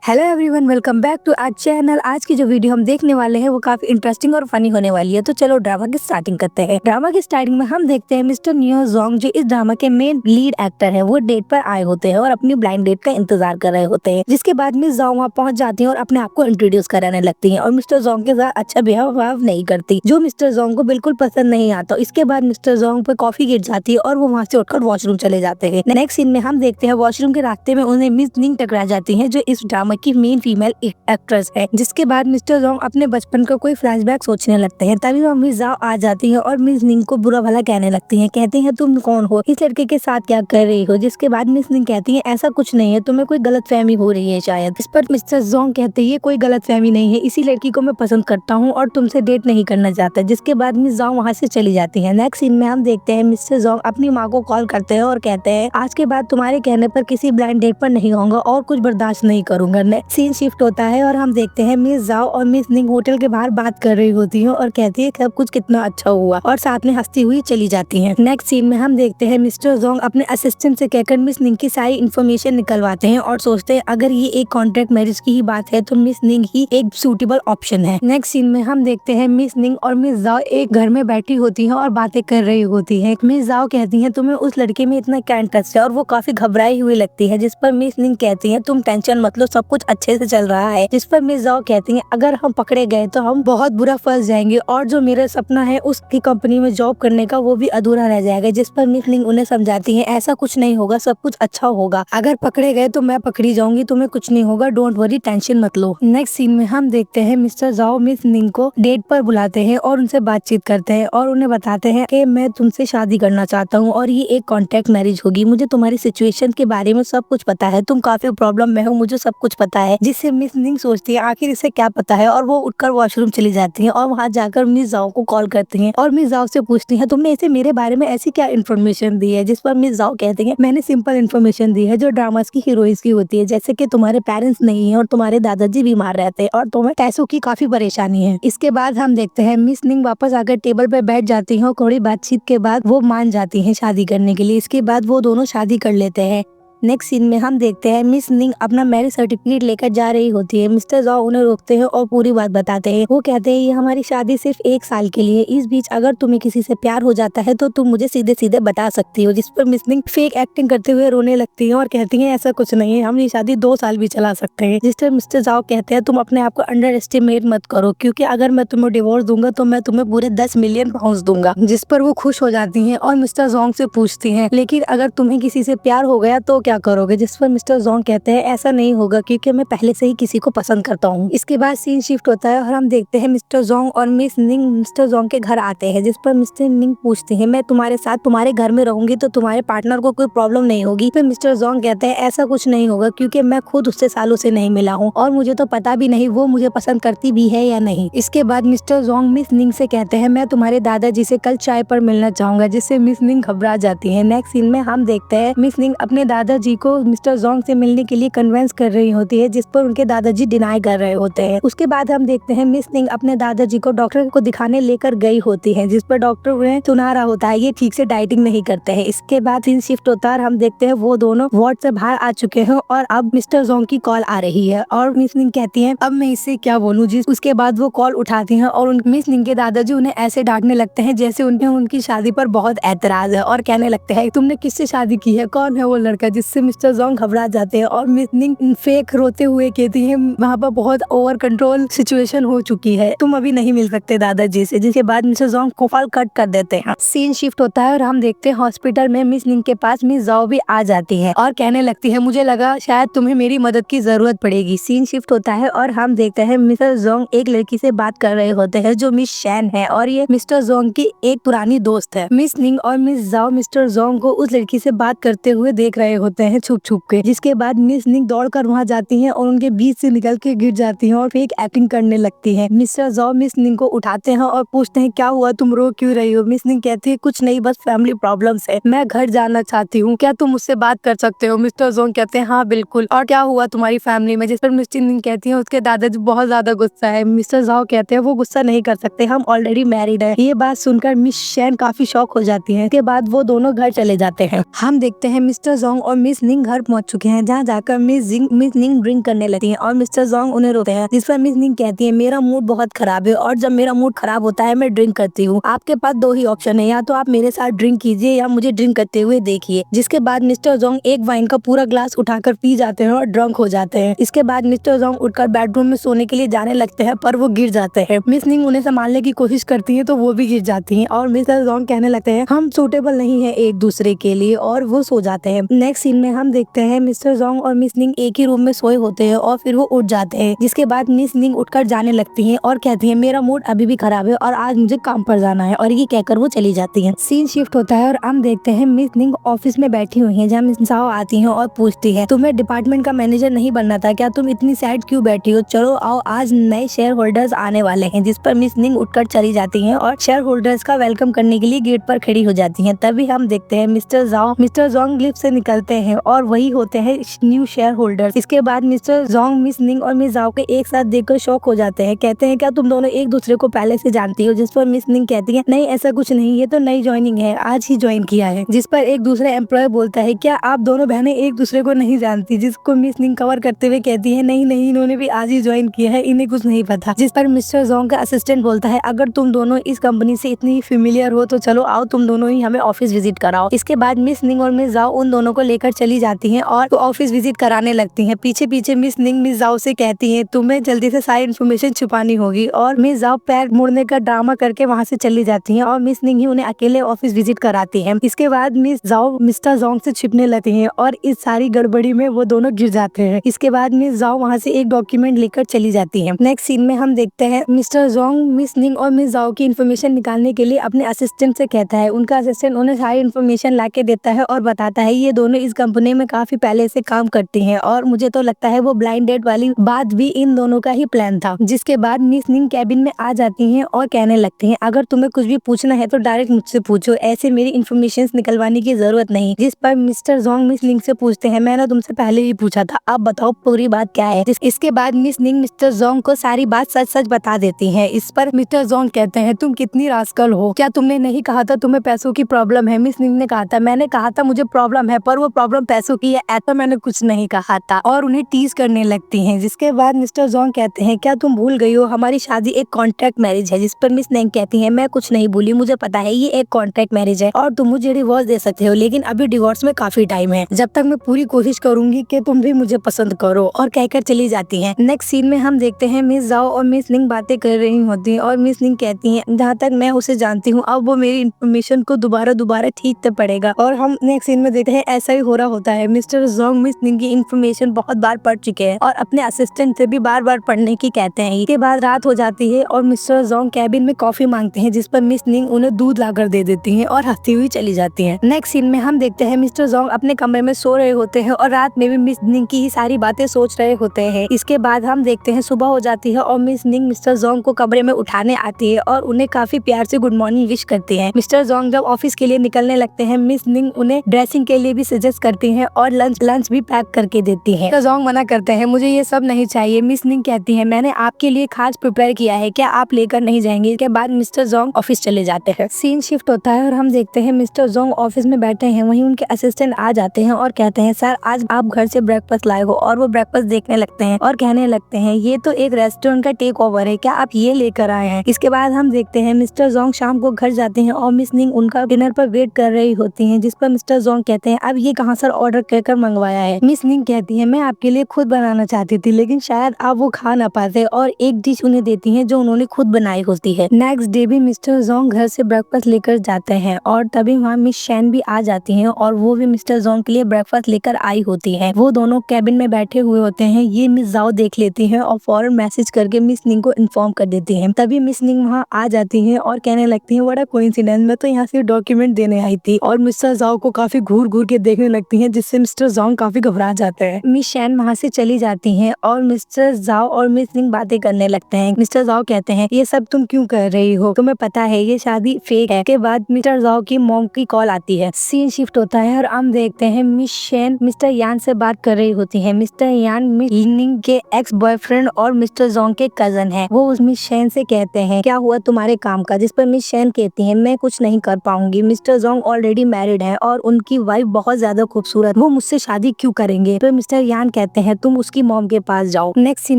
Hello everyone, welcome back to our channel. आज की जो वीडियो हम देखने वाले हैं वो काफी इंटरेस्टिंग और फनी होने वाली है। तो चलो ड्रामा की स्टार्टिंग करते हैं। ड्रामा की स्टार्टिंग में हम देखते हैं मिस्टर नियो जोंग, जो इस ड्रामा के मेन लीड एक्टर हैं, वो डेट पर आए होते हैं और अपनी ब्लाइंड डेट का इंतजार कर रहे होते हैं। जिसके बाद मिस जोंग वहाँ पहुंच जाती है और अपने आप को इंट्रोड्यूस कराने लगती है और मिस्टर जोंग के साथ अच्छा बिहेव नहीं करती, जो मिस्टर जोंग को बिल्कुल पसंद नहीं आता। इसके बाद मिस्टर जोंग पे कॉफी गिर जाती है और वो वहाँ से उठकर वॉशरूम चले जाते हैं। नेक्स्ट सीन में हम देखते हैं वॉशरूम के रास्ते में उन्हें मिस निंग टकरा जाती है, जो इस ड्रामा की मेन फीमेल एक्ट्रेस है। जिसके बाद मिस्टर जोंग अपने बचपन का कोई फ्लैशबैक सोचने लगते हैं। तभी वह मिस जाओ आ जाती है और मिस निंग को बुरा भला कहने लगती हैं। कहती हैं तुम कौन हो, इस लड़के के साथ क्या कर रही हो। जिसके बाद मिस निंग कहती है ऐसा कुछ नहीं है, तुम्हें कोई गलतफहमी हो रही है शायद। इस पर मिस्टर जोंग कहते हैं कोई गलतफहमी नहीं है, इसी लड़की को मैं पसंद करता हूँ और तुमसे डेट नहीं करना चाहता। जिसके बाद मिस जोंग वहाँ से चली जाती है। नेक्स्ट सीन में हम देखते हैं मिस्टर जोंग अपनी माँ को कॉल करते हैं और कहते हैं आज के बाद तुम्हारे कहने पर किसी ब्लाइंड डेट पर नहीं आऊंगा और कुछ बर्दाश्त नहीं करूंगा। नेक्स्ट सीन शिफ्ट होता है और हम देखते हैं मिस जाओ और मिस निंग होटल के बाहर बात कर रही होती है और कहती है सब कुछ कितना अच्छा हुआ और साथ में हंसती हुई चली जाती हैं। नेक्स्ट सीन में हम देखते हैं मिस्टर जोंग अपने असिस्टेंट से कहकर मिस निंग की सारी इन्फॉर्मेशन निकलवाते हैं और सोचते हैं अगर ये एक कॉन्ट्रैक्ट मैरिज की ही बात है तो मिस निंग ही एक सूटेबल ऑप्शन है। नेक्स्ट सीन में हम देखते हैं मिस निंग और मिस जाओ एक घर में बैठी होती है और बातें कर रही होती है। मिस जाओ कहती है तुम्हें उस लड़के में इतना क्या इंटरेस्ट है और वो काफी घबराई हुई लगती है। जिस पर मिस निंग कहती है तुम टेंशन मत लो, सब कुछ अच्छे से चल रहा है। जिस पर मिस जाओ कहती हैं अगर हम पकड़े गए तो हम बहुत बुरा फंस जाएंगे और जो मेरा सपना है उसकी कंपनी में जॉब करने का वो भी अधूरा रह जाएगा। जिस पर मिस निंग उन्हें समझाती है ऐसा कुछ नहीं होगा, सब कुछ अच्छा होगा। अगर पकड़े गए तो मैं पकड़ी जाऊंगी, तुम्हें कुछ नहीं होगा, डोंट वरी, टेंशन मत लो। नेक्स्ट सीन में हम देखते हैं मिस्टर जाओ मिस निंग को डेट पर बुलाते हैं और उनसे बातचीत करते हैं और उन्हें बताते हैं कि मैं तुमसे शादी करना चाहता हूँ और ये एक कॉन्ट्रैक्ट मैरिज होगी। मुझे तुम्हारी सिचुएशन के बारे में सब कुछ पता है, तुम काफी प्रॉब्लम में हो, मुझे सब कुछ पता है। जिससे मिस निंग सोचती है आखिर इसे क्या पता है और वो उठकर वॉशरूम चली जाती हैं और वहाँ जाकर मिस जाओ को कॉल करती हैं और मिस जाओ से पूछती हैं तुमने इसे मेरे बारे में ऐसी क्या इन्फॉर्मेशन दी है। जिस पर मिस जाओ कहती हैं मैंने सिंपल इन्फॉर्मेशन दी है जो ड्रामास की हीरोइंस की होती है, जैसे कि तुम्हारे पेरेंट्स नहीं है और तुम्हारे दादाजी बीमार रहते हैं और तुम्हें पैसों की काफी परेशानी है। इसके बाद हम देखते हैं मिस निंग वापस आकर टेबल पे बैठ जाती है और थोड़ी बातचीत के बाद वो मान जाती है शादी करने के लिए। इसके बाद वो दोनों शादी कर लेते हैं। नेक्स्ट सीन में हम देखते हैं मिस निंग अपना मैरिज सर्टिफिकेट लेकर जा रही होती है। मिस्टर जाओ उन्हें रोकते हैं और पूरी बात बताते हैं। वो कहते हैं ये हमारी शादी सिर्फ 1 साल के लिए, इस बीच अगर तुम्हें किसी से प्यार हो जाता है तो तुम मुझे सीधे सीधे बता सकती हो। जिस पर मिस निंग फेक एक्टिंग करते हुए रोने लगती है और कहती है ऐसा कुछ नहीं है, हम ये शादी 2 साल भी चला सकते हैं। जिस पर मिस्टर जाओ कहते हैं तुम अपने आप को अंडर एस्टिमेट मत करो, क्योंकि अगर मैं तुम्हें डिवोर्स दूंगा तो मैं तुम्हें पूरे 10 मिलियन पाउंड दूंगा। जिस पर वो खुश हो जाती है और मिस्टर जोंग से पूछती है लेकिन अगर तुम्हें किसी से प्यार हो गया तो क्या करोगे। जिस पर मिस्टर जोंग कहते हैं ऐसा नहीं होगा क्योंकि मैं पहले से ही किसी को पसंद करता हूँ। इसके बाद सीन शिफ्ट होता है और हम देखते हैं मिस्टर जोंग और मिस निंग मिस्टर जोंग के घर आते हैं। जिस पर मिस्टर निंग पूछती है मैं तुम्हारे साथ तुम्हारे घर में रहूंगी तो तुम्हारे पार्टनर को कोई प्रॉब्लम नहीं होगी। फिर मिस्टर जोंग कहते हैं ऐसा कुछ नहीं होगा क्योंकि मैं खुद उससे सालों से नहीं मिला हूँ और मुझे तो पता भी नहीं वो मुझे पसंद करती भी है या नहीं। इसके बाद मिस्टर जोंग मिस निंग से कहते हैं मैं तुम्हारे दादाजी से कल चाय पर मिलना चाहूंगा। जिससे मिस निंग घबरा जाती है। नेक्स्ट सीन में हम देखते हैं मिस निंग अपने दादाजी को मिस्टर जोंग से मिलने के लिए कन्विंस कर रही होती है, जिस पर उनके दादाजी डिनाई कर रहे होते हैं। उसके बाद हम देखते हैं मिस निंग अपने दादाजी को डॉक्टर को दिखाने लेकर गई होती है, जिस पर डॉक्टर उन्हें सुना रहा होता है ये ठीक से डाइटिंग नहीं करते हैं। इसके बाद सीन शिफ्ट होता है, हम देखते हैं वो दोनों वार्ड से बाहर आ चुके हैं और अब मिस्टर जोंग की कॉल आ रही है और मिस निंग कहती है अब मैं इससे क्या बोलूं। जिस उसके बाद वो कॉल उठाती हैं और मिस निंग के दादाजी उन्हें ऐसे डांटने लगते हैं जैसे उन्हें उनकी शादी पर बहुत एतराज है और कहने लगते हैं तुमने किससे शादी की है, कौन है वो लड़का। जिससे मिस्टर जोंग घबरा जाते हैं और मिस निंग फेक रोते हुए कहती है वहाँ पर बहुत ओवर कंट्रोल सिचुएशन हो चुकी है, तुम अभी नहीं मिल सकते दादाजी से। जिसके बाद मिस्टर जोंग को कॉल कट कर देते हैं। सीन शिफ्ट होता है और हम देखते हैं हॉस्पिटल में मिस निंग के पास मिस जाओ भी आ जाती है और कहने लगती है मुझे लगा शायद तुम्हें मेरी मदद की जरूरत पड़ेगी। सीन शिफ्ट होता है और हम देखते हैं मिस्टर जोंग एक लड़की से बात कर रहे होते हैं जो मिस शैन है और ये मिस्टर जोंग की एक पुरानी दोस्त है। मिस निंग और मिस जाओ मिस्टर जोंग को उस लड़की से बात करते हुए देख रहे होते हैं छुप छुप के। जिसके बाद मिस निंग दौड़कर वहाँ जाती हैं और उनके बीच से निकल के गिर जाती हैं और फेक एक्टिंग करने लगती हैं। मिस्टर जाओ मिस निंग को उठाते हैं और पूछते हैं क्या हुआ, तुम रो क्यों रही हो। मिस निंग कहती है कुछ नहीं, बस फैमिली प्रॉब्लम्स है, मैं घर जाना चाहती हूँ, क्या तुम मुझसे बात कर सकते हो। मिस्टर जोंग कहते हैं हाँ बिल्कुल, और क्या हुआ तुम्हारी फैमिली में। जिस पर मिस्टर निंग कहती है उसके दादाजी बहुत ज्यादा गुस्सा है। मिस्टर जाओ कहते हैं वो गुस्सा नहीं कर सकते, हम ऑलरेडी मैरिड है। ये बात सुनकर मिस शैन काफी शॉक हो जाती है। इसके बाद वो दोनों घर चले जाते हैं। हम देखते हैं मिस्टर जोंग और मिस निंग घर पहुंच चुके हैं, जहाँ जाकर मिस निंग ड्रिंक करने लगती हैं और मिस्टर जोंग उन्हें रोकते हैं, जिस पर मिस निंग कहती है मेरा मूड बहुत खराब है और जब मेरा मूड खराब होता है मैं ड्रिंक करती हूँ। आपके पास दो ही ऑप्शन है, या तो आप मेरे साथ ड्रिंक कीजिए या मुझे ड्रिंक करते हुए देखिए। जिसके बाद मिस्टर जोंग एक वाइन का पूरा ग्लास उठाकर पी जाते हैं और ड्रंक हो जाते हैं। इसके बाद मिस्टर जोंग उठकर बेडरूम में सोने के लिए जाने लगते हैं, पर वो गिर जाते हैं। मिस निंग उन्हें संभालने की कोशिश करती है तो वो भी गिर जाती हैं और मिस्टर जोंग कहने लगते हैं हम सूटेबल नहीं है एक दूसरे के लिए, और वो सो जाते हैं। नेक्स्ट सीन में हम देखते हैं मिस्टर जोंग और मिस निंग एक ही रूम में सोए होते हैं और फिर वो उठ जाते हैं। जिसके बाद मिस निंग उठकर जाने लगती हैं और कहती है मेरा मूड अभी भी खराब है और आज मुझे काम पर जाना है, और ये कहकर वो चली जाती है। सीन शिफ्ट होता है और हम देखते हैं मिस निंग ऑफिस में बैठी हुई है, जहाँ मिस जाओ आती है और पूछती है तुम्हें डिपार्टमेंट का मैनेजर नहीं बनना था क्या, तुम इतनी सैड क्यों बैठी हो, चलो आओ आज नए शेयर होल्डर्स आने वाले हैं। जिस पर मिस निंग उठकर चली जाती हैं और शेयर होल्डर्स का वेलकम करने के लिए गेट पर खड़ी हो जाती हैं। तभी हम देखते हैं मिस्टर जोंग लिफ्ट से निकलते हैं और वही होते हैं न्यू शेयर होल्डर्स। इसके बाद मिस्टर जोंग मिस निंग और मिस जाओ के एक साथ देखकर शॉक हो जाते हैं, कहते हैं क्या तुम दोनों एक दूसरे को पहले से जानती हो। जिस पर मिस निंग कहती है नहीं ऐसा कुछ नहीं, ये तो नई ज्वाइनिंग है, आज ही ज्वाइन किया है। जिस पर एक दूसरे एम्प्लॉय बोलता है क्या आप दोनों बहनें एक दूसरे को नहीं जानती, जिसको मिस निंग कवर करते हुए कहती है नहीं नहीं इन्होंने भी आज ही ज्वाइन किया है, इन्हें कुछ नहीं पता। जिस पर मिस्टर जोंग का असिस्टेंट बोलता है अगर तुम दोनों इस कंपनी से इतनी फेमिलियर हो तो चलो आओ तुम दोनों ही हमें ऑफिस विजिट कराओ। इसके बाद मिस निंग और मिस जाओ उन दोनों को लेकर चली जाती हैं और ऑफिस विजिट कराने लगती हैं। पीछे पीछे मिस निंग मिस जाओ से कहती है तुम्हें जल्दी से सारी इन्फॉर्मेशन छुपानी होगी, और मिस जाओ पैर मुड़ने का ड्रामा करके वहाँ से चली जाती हैं और मिस निंग ही उन्हें अकेले ऑफिस विजिट कराती है। इसके बाद मिस जाओ मिस्टर जोंग से छिपने लगती हैं और इस सारी गड़बड़ी में वो दोनों गिर जाते हैं। इसके बाद मिस जाओ वहाँ से एक डॉक्यूमेंट लेकर चली जाती है। नेक्स्ट सीन में हम देखते हैं मिस्टर जोंग मिस निंग और मिस जाओ की इन्फॉर्मेशन निकालने के लिए अपने असिस्टेंट से कहता है, उनका असिस्टेंट उन्हें सारी इन्फॉर्मेशन ला के देता है और बताता है ये दोनों इस कंपनी में काफी पहले से काम करती हैं और मुझे तो लगता है वो ब्लाइंड डेट वाली बात भी इन दोनों का ही प्लान था। जिसके बाद मिस निंग कैबिन में आ जाती हैं और कहने लगती हैं अगर तुम्हें कुछ भी पूछना है तो डायरेक्ट मुझसे पूछो, ऐसे मेरी इन्फॉर्मेशन निकलवाने की जरूरत नहीं। जिस पर मिस्टर जोंग मिस निंग से पूछते हैं मैंने तुमसे पहले ही पूछा था, आप बताओ पूरी बात क्या है। इसके बाद मिस निंग मिस्टर जोंग को सारी बात सच सच बता देती है। इस पर मिस्टर जोंग कहते हैं तुम कितनी रास्कल हो, क्या तुमने नहीं कहा था तुम्हें पैसों की प्रॉब्लम है। मिस निंग ने कहा था मैंने कहा था मुझे प्रॉब्लम है पर वो प्रॉब्लम पैसों की है, ऐसा मैंने कुछ नहीं कहा था, और उन्हें टीज करने लगती हैं। जिसके बाद मिस्टर जोंग कहते हैं क्या तुम भूल गई हो हमारी शादी एक कॉन्ट्रैक्ट मैरिज है। जिस पर मिस निंग कहती है मैं कुछ नहीं भूली, मुझे पता है ये एक कॉन्ट्रैक्ट मैरिज है और तुम मुझे डिवोर्स दे सकते हो, लेकिन अभी डिवोर्स में काफी टाइम है, जब तक मैं पूरी कोशिश करूंगी कि तुम भी मुझे पसंद करो, और कहकर चली जाती हैं। नेक्स्ट सीन में हम देखते हैं मिस जाओ और मिस निंग बातें कर रही होती हैं और मिस निंग कहती हैं जहाँ तक मैं उसे जानती हूँ अब वो मेरी इन्फॉर्मेशन को दोबारा ठीक तो पड़ेगा, और हम नेक्स्ट सीन में देखते हैं ऐसा ही हो रहा होता है। मिस्टर जोंग मिस निंग की इन्फॉर्मेशन बहुत बार पढ़ चुके हैं और अपने असिस्टेंट से भी बार बार पढ़ने की कहते हैं। इसके बाद रात हो जाती है और मिस्टर जोंग कैबिन में कॉफी मांगते हैं, जिस पर मिस निंग उन्हें दूध लाकर दे देती हैं और हंसती हुई चली जाती हैं। नेक्स्ट सीन में हम देखते हैं मिस्टर जोंग अपने कमरे में सो रहे होते हैं और रात में भी मिस निंग की ही सारी बातें सोच रहे होते हैं। इसके बाद हम देखते हैं सुबह हो जाती है और मिस निंग मिस्टर जोंग को कमरे में उठाने आती है और उन्हें काफी प्यार से गुड मॉर्निंग विश करती है। मिस्टर जोंग जब ऑफिस के लिए निकलने लगते हैं मिस निंग उन्हें ड्रेसिंग के लिए भी सजेस्ट करती हैं और लंच भी पैक करके देती है। मिस्टर जोंग मना करते हैं मुझे ये सब नहीं चाहिए। मिस निंग कहती है मैंने आपके लिए खास प्रिपेयर किया है, क्या आप लेकर नहीं जाएंगे। इसके बाद मिस्टर जोंग ऑफिस चले जाते हैं। सीन शिफ्ट होता है और हम देखते हैं मिस्टर जोंग ऑफिस में बैठे हैं, वहीं उनके असिस्टेंट आ जाते हैं और कहते हैं सर आज आप घर से ब्रेकफास्ट लाए हो, और वो ब्रेकफास्ट देखने लगते हैं और कहने लगते हैं ये तो एक रेस्टोरेंट का टेक ओवर है, क्या आप ये लेकर आए हैं। इसके बाद हम देखते हैं मिस्टर जोंग शाम को घर जाते हैं और मिस निंग उनका डिनर पर वेट कर रही होती हैं। जिस पर मिस्टर जोंग कहते हैं अब ये कहाँ सर ऑर्डर कर मंगवाया है। मिस निंग कहती है मैं आपके लिए खुद बनाना चाहती थी लेकिन शायद आप वो खा ना पाते, और एक डिश उन्हें देती है जो उन्होंने खुद बनाई होती है। नेक्स्ट डे भी मिस्टर जोंग घर से ब्रेकफास्ट लेकर जाते हैं और तभी वहाँ मिस शैन भी आ जाती हैं और वो भी मिस्टर जोंग के लिए ब्रेकफास्ट लेकर आई होती है। वो दोनों कैबिन में बैठे हुए होते हैं, ये मिस जाओ देख लेती है और फौरन मैसेज करके मिस निंग को इन्फॉर्म कर देती है। तभी मिस निंग वहाँ आ जाती है और कहने लगती है बड़ा कोइंसिडेंस, मैं तो यहाँ से डॉक्यूमेंट देने आई थी, और मिस्टर जाओ को काफी घूर घूर के देखने लगती हैं, जिससे मिस्टर जोंग काफी घबरा जाते हैं। मिस शैन वहाँ से चली जाती हैं और मिस्टर जाओ और मिस निंग बातें करने लगते हैं। मिस्टर जाओ कहते हैं ये सब तुम क्यों कर रही हो, तुम्हें पता है ये शादी फेक है। के बाद मिस्टर जाओ की मॉम की कॉल आती है। सीन शिफ्ट होता है और हम देखते हैं मिस शैन मिस्टर यान से बात कर रही होती है। मिस्टर यान मिस निंग के एक्स बॉयफ्रेंड और मिस्टर जोंग के कजन है। वो उस मिस शैन से कहते हैं क्या हुआ तुम्हारे काम का, जिस पर मिस शैन कहती है मैं कुछ नहीं कर पाऊंगी। मिस्टर जोंग ऑलरेडी मैरिड है और उनकी वाइफ बहुत ज्यादा खूबसूरत, वो मुझसे शादी क्यों करेंगे। तो मिस्टर यान कहते हैं तुम उसकी मॉम के पास जाओ। नेक्स्ट सीन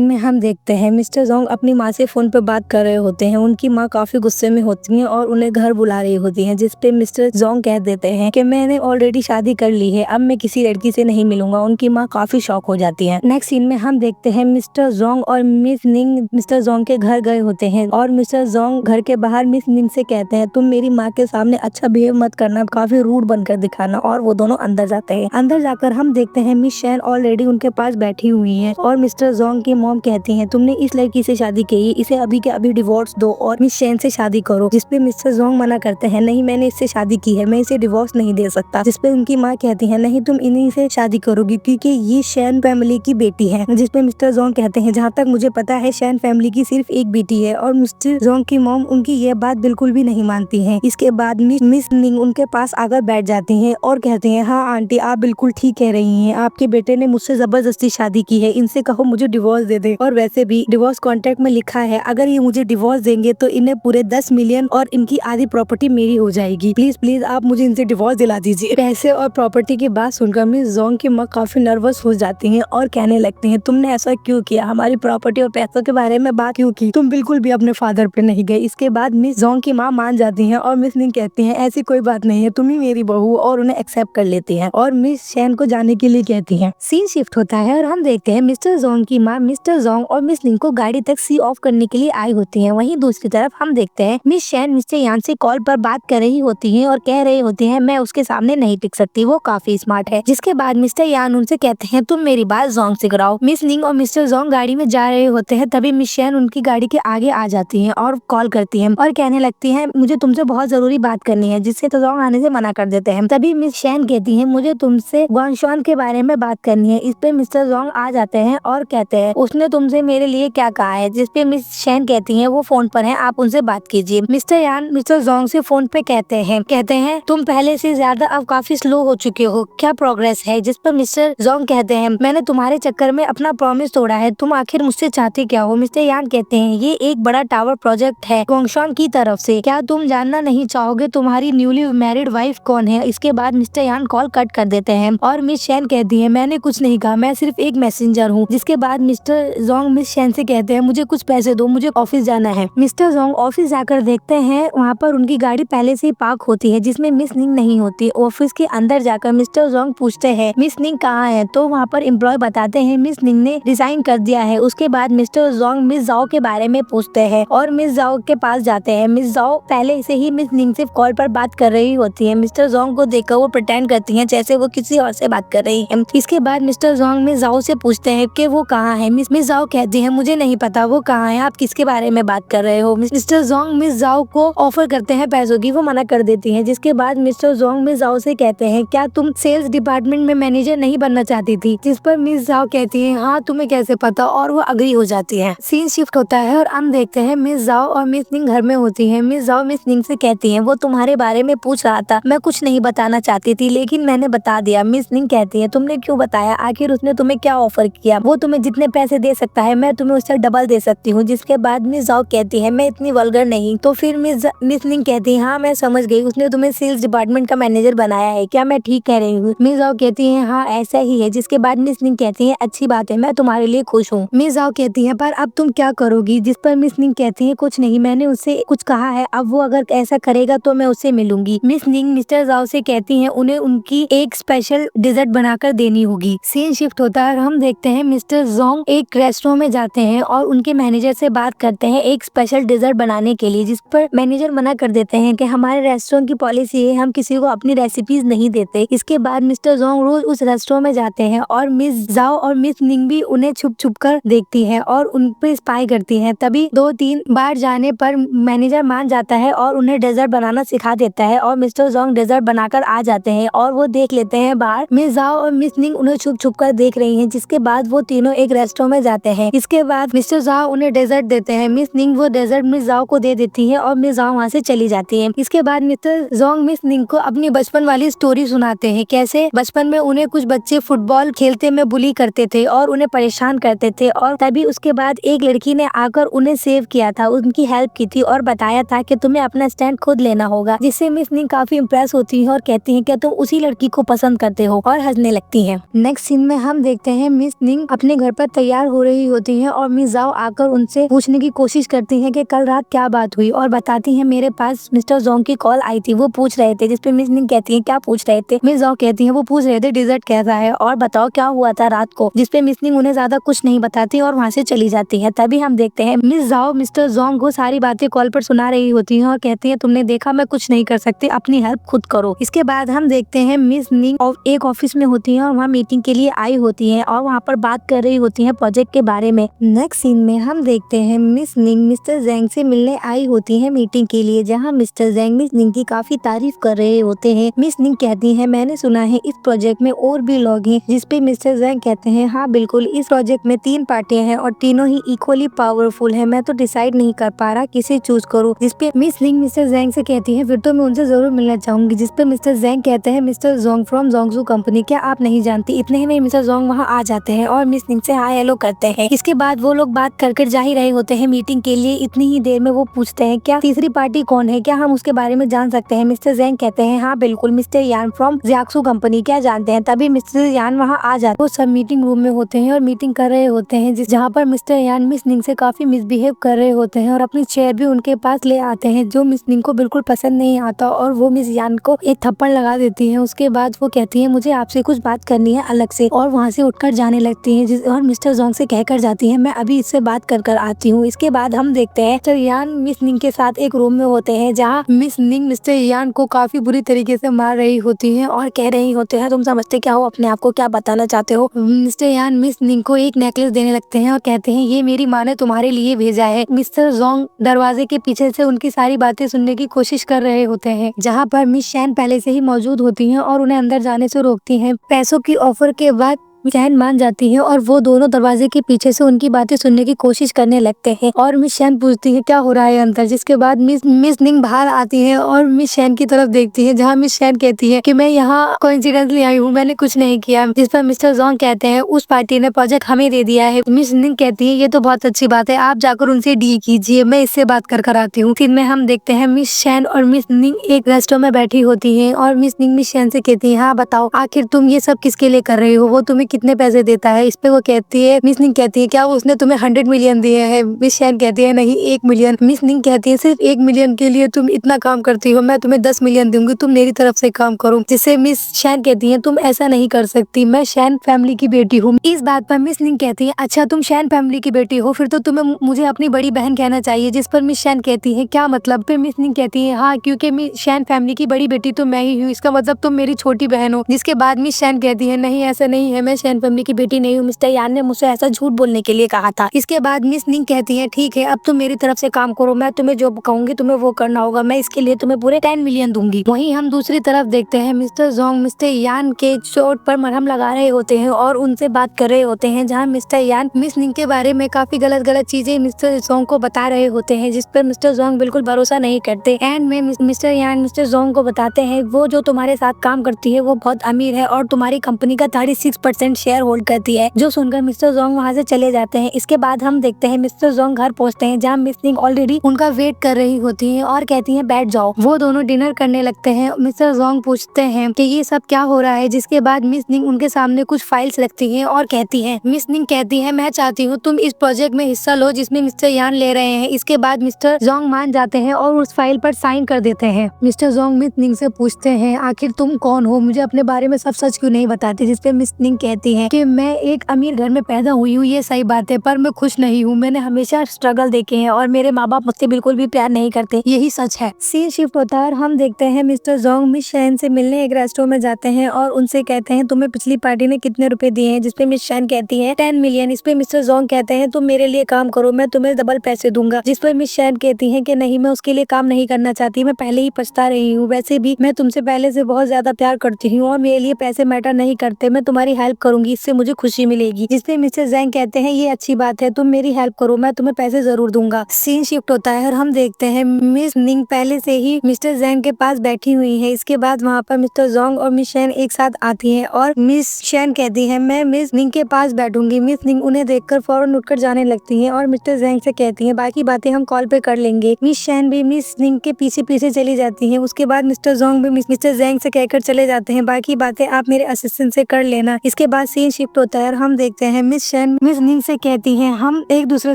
में हम देखते हैं मिस्टर जोंग अपनी माँ से फोन पे बात कर रहे होते हैं। उनकी माँ काफी गुस्से में होती है और उन्हें घर बुला रही होती है, जिसपे मिस्टर जोंग कह देते हैं कि मैंने ऑलरेडी शादी कर ली है, अब मैं किसी लड़की से नहीं मिलूंगा। उनकी माँ काफी शॉक हो जाती है। नेक्स्ट सीन में हम देखते हैं मिस्टर जोंग और मिस निंग मिस्टर जोंग के घर गए होते हैं और मिस्टर जोंग घर के बाहर मिस निंग से कहते हैं तुम मेरी माँ के सामने अच्छा बिहेव मत करना, काफी रूड बनकर दिखाना। और वो दोनों अंदर जाते हैं। अंदर जाकर हम देखते हैं मिस शैन ऑलरेडी उनके पास बैठी हुई है और मिस्टर जोंग की मॉम कहती है तुमने इस लड़की से शादी की, इसे अभी के अभी डिवोर्स दो और मिस शैन से शादी करो। जिसपे मिस्टर जोंग मना करते हैं नहीं मैंने इससे शादी की है, मैं इसे डिवोर्स नहीं दे सकता। जिसपे उनकी माँ कहती है नहीं तुम इन्हीं से शादी करोगी क्योंकि ये शैन फैमिली की बेटी है। जिसपे मिस्टर जोंग कहते हैं जहाँ तक मुझे पता है शैन फैमिली की सिर्फ एक बेटी है। और मिस्टर जोंग की मॉम उनकी ये बात बिल्कुल भी नहीं मानती है। इसके बाद मिस निंग उनके पास आकर बैठ जाती है और कहती है हाँ आंटी आप बिल्कुल ठीक कह रही हैं, आपके बेटे ने मुझसे जबरदस्ती शादी की है, इनसे कहो मुझे डिवोर्स दे दे। और वैसे भी डिवोर्स कॉन्ट्रैक्ट में लिखा है अगर ये मुझे डिवोर्स देंगे तो इन्हें पूरे 10 मिलियन और इनकी आधी प्रॉपर्टी मेरी हो जाएगी। प्लीज प्लीज आप मुझे इनसे डिवोर्स दिला दीजिए। पैसे और प्रॉपर्टी की बात सुनकर मिस जोंग की माँ काफी नर्वस हो जाती है और कहने लगती है तुमने ऐसा क्यों किया, हमारी प्रॉपर्टी और पैसों के बारे में बात क्यों की, तुम बिल्कुल भी अपने फादर पे नहीं गए। इसके बाद मिस जोंग की माँ मान जाती है और मिस निंग कहती है ऐसी कोई बात नहीं है, तुम ही मेरी बहू, और उन्हें एक्सेप्ट कर लेती है और मिस शैन को जाने के लिए कहती है। सीन शिफ्ट होता है और हम देखते हैं मिस्टर जोंग की माँ मिस्टर जोंग और मिस निंग को गाड़ी तक सी ऑफ करने के लिए आई होती है। वहीं दूसरी तरफ हम देखते हैं मिस शैन मिस्टर यान से कॉल पर बात कर रही होती है और कह रही होती है मैं उसके सामने नहीं टिक सकती, वो काफी स्मार्ट है। जिसके बाद मिस्टर यान उनसे कहते हैं तुम मेरी बात जोंग से कराओ। मिस निंग और मिस्टर जोंग गाड़ी में जा रहे होते हैं, तभी मिस शैन उनकी गाड़ी के आगे आ जाती है और कॉल करती है और कहने लगती है मुझे तुमसे बहुत जरूरी बात करनी है, जिससे तो जोंग आने से मना कर देते हैं। तभी मिस शैन कहती है मुझे तुमसे ग्वांगशॉन के बारे में बात करनी है। इस पे मिस्टर जोंग आ जाते हैं और कहते हैं उसने तुमसे मेरे लिए क्या कहा है। जिसपे मिस शैन कहती है वो फोन पर है, आप उनसे बात कीजिए। मिस्टर यान मिस्टर जोंग से फोन पे कहते हैं तुम पहले से ज्यादा अब काफी स्लो हो चुके हो, क्या प्रोग्रेस है। जिस पर मिस्टर जोंग कहते हैं मैंने तुम्हारे चक्कर में अपना प्रॉमिस तोड़ा है, तुम आखिर मुझसे चाहते क्या हो। मिस्टर यान कहते हैं ये एक बड़ा टावर प्रोजेक्ट है ग्वांगशॉन की तरफ से, क्या तुम जानना नहीं चाहोगे तुम्हारी न्यूली मैरिड वाइफ कौन है। इसके बाद मिस्टर यान कॉल कट कर देते हैं और मिस शैन कहती है मैंने कुछ नहीं कहा, मैं सिर्फ एक मैसेंजर हूँ। जिसके बाद मिस्टर जोंग मिस शैन से कहते हैं मुझे कुछ पैसे दो, मुझे ऑफिस जाना है। मिस्टर जोंग ऑफिस जाकर देखते हैं वहाँ पर उनकी गाड़ी पहले से ही पार्क होती है जिसमें मिस निंग नहीं होती। ऑफिस के अंदर जाकर मिस्टर जोंग पूछते हैं मिस निंग कहाँ है, तो वहाँ पर एम्प्लॉय बताते हैं मिस निंग ने रिजाइन कर दिया है। उसके बाद मिस्टर जोंग मिस जाओ के बारे में पूछते हैं और मिस जाओ के पास जाते हैं। मिस जाओ पहले से ही मिस निंग से कॉल पर बात कर रही होती है। मिस्टर जोंग को देखकर वो प्रिटेंड करती हैं जैसे वो किसी और से बात कर रही है। इसके बाद मिस्टर जोंग मिस जाओ से पूछते हैं कि वो कहाँ है। मिस जाओ कहती है मुझे नहीं पता वो कहाँ है, आप किसके बारे में बात कर रहे हो। मिस्टर जोंग मिस जाओ को ऑफर करते हैं पैसों की, वो मना कर देती है। जिसके बाद मिस्टर जोंग मिस जाओ से कहते हैं क्या तुम सेल्स डिपार्टमेंट में मैनेजर नहीं बनना चाहती थी। जिस पर मिस जाओ कहती है हाँ तुम्हें कैसे पता, और वो अग्री हो जाती है। सीन शिफ्ट होता है और हम देखते हैं मिस जाओ और मिस निंग घर में होती है। मिस जाओ मिस निंग से कहती है वो तुम्हारे बारे में पूछ रहा था, मैं कुछ नहीं बताना चाहती थी लेकिन मैंने बता दिया। मिस निंग कहती है तुमने क्यों बताया, आखिर उसने तुम्हें क्या ऑफर किया, वो तुम्हें जितने पैसे दे सकता है मैं तुम्हें उससे डबल दे सकती हूँ। जिसके बाद मिस जाओ कहती है मैं इतनी वल्गर नहीं। तो फिर मिस निंग कहती है हाँ मैं समझ गई, उसने तुम्हें सेल्स डिपार्टमेंट का मैनेजर बनाया है, क्या मैं ठीक कह रही हूँ। मिस जाओ कहती है हाँ ऐसा ही है। जिसके बाद मिस निंग कहती है अच्छी बात है, मैं तुम्हारे लिए खुश हूँ। मिस जाओ कहती है पर अब तुम क्या करोगी। जिस पर मिस निंग कहती है कुछ नहीं, मैंने उससे कुछ कहा है, अब वो अगर ऐसा करेगा तो मैं उससे मिलूंगी। मिस निंग मिस्टर जाओ से कहती है उन्हें उनकी एक स्पेशल डिजर्ट बनाकर देनी होगी। सीन शिफ्ट होता है और हम देखते हैं मिस्टर जोंग एक रेस्टोरेंट में जाते हैं और उनके मैनेजर से बात करते हैं एक स्पेशल डिजर्ट बनाने के लिए। जिस पर मैनेजर मना कर देते हैं कि हमारे रेस्टोरेंट की पॉलिसी है, हम किसी को अपनी रेसिपीज नहीं देते। इसके बाद मिस्टर जोंग रोज उस रेस्टोरेंट में जाते हैं और मिस जाओ और मिस निंग भी उन्हें छुप छुप कर देखती है और उन पे स्पाई करती है। तभी 2-3 बार जाने पर मैनेजर मान जाता है और उन्हें डेजर्ट बनाना सिखा देता है और मिस्टर जोंग डेजर्ट बनाकर आ जाते हैं और वो देख लेते हैं बाहर मिस जाओ और मिस निंग उन्हें छुप छुप कर देख रही हैं। जिसके बाद वो तीनों एक रेस्टोरेंट में जाते हैं। इसके बाद मिस्टर जाओ उन्हें डेजर्ट देते हैं, मिस निंग वो डेजर्ट मिस जाओ को दे देती है और मिस जाओ वहाँ से चली जाती है। इसके बाद मिस्टर जोंग मिस निंग को अपनी बचपन वाली स्टोरी सुनाते हैं, कैसे बचपन में उन्हें कुछ बच्चे फुटबॉल खेलते में बुली करते थे और उन्हें परेशान करते थे और तभी उसके बाद एक लड़की ने आकर उन्हें सेव किया था, उनकी हेल्प की थी और बताया था कि तुम्हें अपना स्टैंड खुद लेना होगा। जिससे मिस निंग काफी इम्प्रेस होती है और कहती है क्या तुम उसी लड़की को को पसंद करते हो और हंसने लगती है। नेक्स्ट सीन में हम देखते हैं मिस निंग अपने घर पर तैयार हो रही होती है और मिस जाओ आकर उनसे पूछने की कोशिश करती है कि कल रात क्या बात हुई, और बताती है मेरे पास मिस्टर जोंग की कॉल आई थी, वो पूछ रहे थे। जिसपे मिस निंग कहती है क्या पूछ रहे थे। मिस जाओ कहती है वो पूछ रहे थे डिजर्ट कैसा है और बताओ क्या हुआ था रात को। जिसपे मिस निंग उन्हें ज्यादा कुछ नहीं बताती और वहाँ से चली जाती है। तभी हम देखते हैं मिस जाओ मिस्टर जोंग को सारी बातें कॉल पर सुना रही होती है और कहती है तुमने देखा मैं कुछ नहीं कर सकती, अपनी हेल्प खुद करो। इसके बाद हम देखते हैं मिस निंग एक ऑफिस में होती है और वहाँ मीटिंग के लिए आई होती है और वहाँ पर बात कर रही होती है प्रोजेक्ट के बारे में। नेक्स्ट सीन में हम देखते हैं मिस निंग मिस्टर जेंग से मिलने आई होती है मीटिंग के लिए, जहाँ मिस्टर जेंग मिस निंग की काफी तारीफ कर रहे होते हैं। मिस निंग कहती है मैंने सुना है इस प्रोजेक्ट में और भी लोग हैं। जिसपे मिस्टर जेंग कहते हैं हाँ बिल्कुल, इस प्रोजेक्ट में 3 पार्टियां हैं और तीनों ही इक्वली पावरफुल है, मैं तो डिसाइड नहीं कर पा रहा किसे चूज करूँ। जिसपे मिस निंग मिस्टर जेंग से कहती है फिर तो मैं उनसे जरूर मिलना चाहूंगी। जिसपे मिस्टर जेंग कहते हैं मिस्टर जोंग फ्रॉम जोंगजू कंपनी, क्या आप नहीं जानती। इतने ही में मिस्टर जोंग वहाँ आ जाते हैं और मिस निंग से हाय हेलो करते हैं। इसके बाद वो लोग बात कर जा ही रहे होते हैं मीटिंग के लिए। इतनी ही देर में वो पूछते हैं क्या तीसरी पार्टी कौन है, क्या हम उसके बारे में जान सकते हैं। मिस्टर जेंग कहते हैं हाँ बिल्कुल, मिस्टर यान फ्रॉम जियाक्सू कंपनी, क्या जानते हैं। तभी मिस्टर यान वहाँ आ जाते हैं। वो सब मीटिंग रूम में होते हैं और मीटिंग कर रहे होते हैं जहाँ पर मिस्टर यान मिस निंग से काफी मिसबिहेव कर रहे होते हैं और अपनी चेयर भी उनके पास ले आते हैं जो मिस निंग को बिल्कुल पसंद नहीं आता और वो मिस यान को एक थप्पड़ लगा देती है। उसके बाद वो कहती है मुझे आपसे कुछ बात करनी है अलग से, और वहाँ से उठकर जाने लगती है और मिस्टर जोंग से कहकर जाती है मैं अभी इससे बात कर आती हूँ। इसके बाद हम देखते हैं मिस्टर यान मिस निंग के साथ एक रूम में होते हैं जहाँ मिस निंग मिस्टर यान को काफी बुरी तरीके से मार रही होती है और कह रही होते हैं तुम समझते क्या हो अपने आप को, क्या बताना चाहते हो। मिस्टर यान मिस निंग को एक नेकलेस देने लगते हैं और कहते हैं ये मेरी माँ ने तुम्हारे लिए भेजा है। मिस्टर जोंग दरवाजे के पीछे से उनकी सारी बातें सुनने की कोशिश कर रहे होते हैं, जहाँ पर मिस शैन पहले से ही मौजूद होती हैं और उन्हें अंदर जाने से रोकती हैं। पैसों की ऑफर के बाद शैन मान जाती है और वो दोनों दरवाजे के पीछे से उनकी बातें सुनने की कोशिश करने लगते हैं और मिस शैन पूछती है क्या हो रहा है अंदर। जिसके बाद मिस निंग बाहर आती है और मिस शैन की तरफ देखती है, जहाँ मिस शैन कहती है कि मैं यहाँ कोइंसिडेंटली आई हूँ, मैंने कुछ नहीं किया। जिस पर मिस्टर जोंग कहते हैं उस पार्टी ने प्रोजेक्ट हमें दे दिया है। मिस निंग कहती है ये तो बहुत अच्छी बात है, आप जाकर उनसे डील कीजिए, मैं इससे बात कर आती हूँ। फिर में हम देखते हैं मिस शैन और मिस निंग एक रेस्टोरेंट में बैठी होती है और मिस निंग मिस शैन से कहती है हाँ बताओ आखिर तुम ये सब किसके लिए कर रही हो, वो तुम्हें कितने पैसे देता है। इस पे वो कहती है मिस निंग कहती है क्या उसने तुम्हें 100 मिलियन दिए हैं। मिस शैन कहती है नहीं 1 मिलियन। मिस निंग कहती है सिर्फ 1 मिलियन के लिए तुम इतना काम करती हो, मैं तुम्हें 10 मिलियन दूंगी, तुम मेरी तरफ से काम करो। जिससे मिस शैन कहती है तुम ऐसा नहीं कर सकती, मैं शैन फैमिली की बेटी हूँ। इस बात पर मिस निंग कहती है अच्छा तुम शैन फैमिली की बेटी हो, फिर तो तुम्हें मुझे अपनी बड़ी बहन कहना चाहिए। जिस पर मिस शैन कहती है क्या मतलब। फिर मिस निंग कहती है हाँ क्योंकि मिस शैन फैमिली की बड़ी बेटी तो मैं ही हूँ, इसका मतलब तुम मेरी छोटी बहन हो। जिसके बाद मिस शैन कहती है नहीं ऐसा नहीं है, मैं शैन फैमिली की बेटी नहीं हूँ, मिस्टर यान ने मुझसे ऐसा झूठ बोलने के लिए कहा था। इसके बाद मिस निंग कहती है ठीक है अब तुम मेरी तरफ से काम करो, मैं तुम्हें जो कहूंगी तुम्हें वो करना होगा, मैं इसके लिए तुम्हें पूरे 10 मिलियन दूंगी। वहीं हम दूसरी तरफ देखते हैं मिस्टर जोंग मिस्टर यान के चोट पर मरहम लगा रहे होते हैं और उनसे बात कर रहे होते हैं, जहाँ मिस्टर यान मिस निंग के बारे में काफी गलत चीजें मिस्टर जोंग को बता रहे होते हैं, जिस पर मिस्टर जोंग बिल्कुल भरोसा नहीं करते। एंड में मिस्टर यान मिस्टर जोंग को बताते हैं वो जो तुम्हारे साथ काम करती है वो बहुत अमीर है और तुम्हारी कंपनी का 36% शेयर होल्ड करती है। जो सुनकर मिस्टर जोंग वहाँ से चले जाते हैं। इसके बाद हम देखते हैं मिस्टर जोंग घर पहुँचते हैं, जहाँ मिस निंग ऑलरेडी उनका वेट कर रही होती है और कहती है बैठ जाओ। वो दोनों डिनर करने लगते हैं। मिस्टर जोंग पूछते हैं कि ये सब क्या हो रहा है। जिसके बाद मिस निंग उनके सामने कुछ फाइल्स रखती है और कहती है मिस निंग कहती है मैं चाहती हूँ तुम इस प्रोजेक्ट में हिस्सा लो जिसमें मिस्टर यान ले रहे हैं। इसके बाद मिस्टर जोंग मान जाते हैं और उस फाइल पर साइन कर देते हैं। मिस्टर जोंग मिस निंग से पूछते हैं आखिर तुम कौन हो, मुझे अपने बारे में सब सच क्यों नहीं बताते। जिसपे मिस निंग कहती है कि मैं एक अमीर घर में पैदा हुई हूँ, ये सही बात है, पर मैं खुश नहीं हूँ, मैंने हमेशा स्ट्रगल देखे हैं और मेरे माँ बाप मुझसे बिल्कुल भी प्यार नहीं करते, यही सच है। सीन शिफ्ट होता है और हम देखते हैं मिस्टर जोंग मिस शैन से मिलने एक रेस्टोरेंट में जाते हैं और उनसे कहते हैं तुम्हें पिछली पार्टी ने कितने रुपए दिए हैं। जिसपे मिस शैन कहती है 10 मिलियन। इस पे मिस्टर जोंग कहते हैं तुम मेरे लिए काम करो, मैं तुम्हें डबल पैसे दूंगा। जिस पर मिस शैन कहती है कि नहीं मैं उसके लिए काम नहीं करना चाहती, मैं पहले ही पछता रही हूँ, वैसे भी मैं तुमसे पहले से बहुत ज्यादा प्यार करती हूँ और मेरे लिए पैसे मैटर नहीं करते, मैं तुम्हारी हेल्प करूंगी, इससे मुझे खुशी मिलेगी। जिसपे मिस्टर जैंग कहते हैं ये अच्छी बात है, तुम मेरी हेल्प करो, मैं तुम्हें पैसे जरूर दूंगा। सीन शिफ्ट होता है और हम देखते हैं मिस निंग पहले से ही मिस्टर जैंग के पास बैठी हुई है। इसके बाद वहाँ पर मिस्टर जोंग और मिस शैन एक साथ आती है और मिस शैन कहती है मैं मिस निंग के पास बैठूंगी। मिस निंग उन्हें देखकर फौरन उठकर जाने लगती है और मिस्टर जैंग से कहती है बाकी बातें हम कॉल पे कर लेंगे। मिस शैन भी मिस निंग के पीछे पीछे चली जाती है। उसके बाद मिस्टर जोंग भी मिस्टर जैंग से कहकर चले जाते हैं बाकी बातें आप मेरे असिस्टेंट से कर लेना। इसके बाद सीन शिफ्ट होता है और हम देखते हैं मिस शैन मिस निंग से कहती है हम एक दूसरे